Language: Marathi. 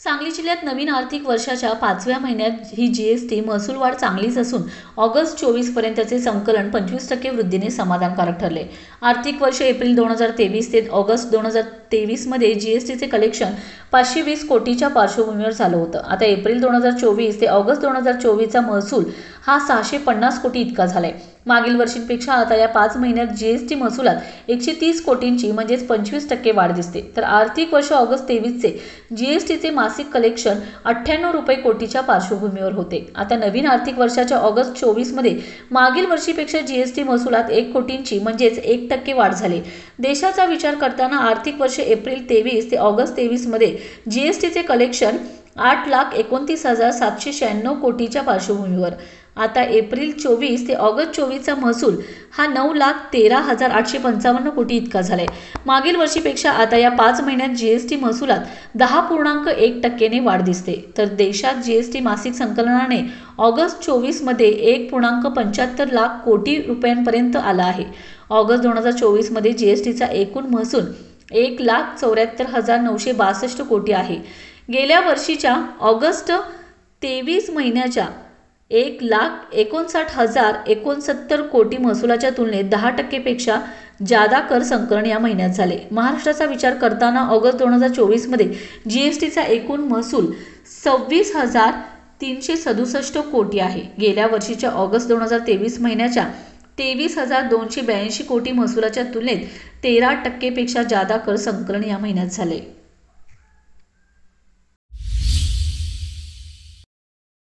सांगली जिल्ह्यात नवीन आर्थिक वर्षाच्या 5व्या महिन्यात ही जीएसटी महसूल वाढ चांगलीच असून ऑगस्ट 24 पर्यंतचे संकलन 25% वृद्धीने समाधानकारक ठरले। आर्थिक वर्ष एप्रिल 2023 ते ऑगस्ट 2023 मध्ये जीएसटीचे कलेक्शन 520 कोटीच्या पार्श्वभूमीवर झालं होतं। आता एप्रिल 2024 ते ऑगस्ट 2024चा महसूल हा 650 कोटी इतका झालाय। मागील वर्षींपेक्षा आता या 5 महिन्यात जीएसटी महसुलात 130 कोटींची म्हणजेच 25% वाढ दिसते। तर आर्थिक वर्ष ऑगस्ट 23 चे जीएसटीचे मासिक कलेक्शन 98 रुपये कोटीच्या पार्श्वभूमीवर होते। आता नवीन आर्थिक वर्षाच्या ऑगस्ट 24 मध्ये मागील वर्षीपेक्षा जीएसटी महसुलात 1 कोटींची म्हणजेच 1% वाढ झाली। देशाचा विचार करताना आर्थिक वर्ष एप्रिल 23 ते ऑगस्ट 23 मध्ये जीएसटीचे कलेक्शन 8,29,796 कोटीच्या पार्श्वभूमीवर आता एप्रिल 24 ते ऑगस्ट 24चा महसूल हा 9,13,855 कोटी इतका झालाय। मागील वर्षीपेक्षा आता या 5 महिन्यात जीएसटी महसुलात 10.1% वाढ दिसते। तर देशात जीएसटी मासिक संकलनाने ऑगस्ट 24 मध्ये 1.75 लाख कोटी रुपयांपर्यंत आला आहे। ऑगस्ट 2024 मध्ये जीएसटीचा एकूण महसूल 1,74,962 कोटी आहे। गेल्या वर्षीच्या ऑगस्ट 23 महिन्याच्या 1,59,069 कोटी महसुलाच्या तुलनेत 10% पेक्षा जादा कर संकलन या महिन्यात झाले। महाराष्ट्राचा विचार करताना ऑगस्ट 2024 मध्ये जीएसटीचा एकूण महसूल 26,367 कोटी आहे। गेल्या वर्षीच्या ऑगस्ट 2023 महिन्याच्या 23,282 कोटी महसुलाच्या तुलनेत 13% पेक्षा जादा कर संकलन या महिन्यात झाले।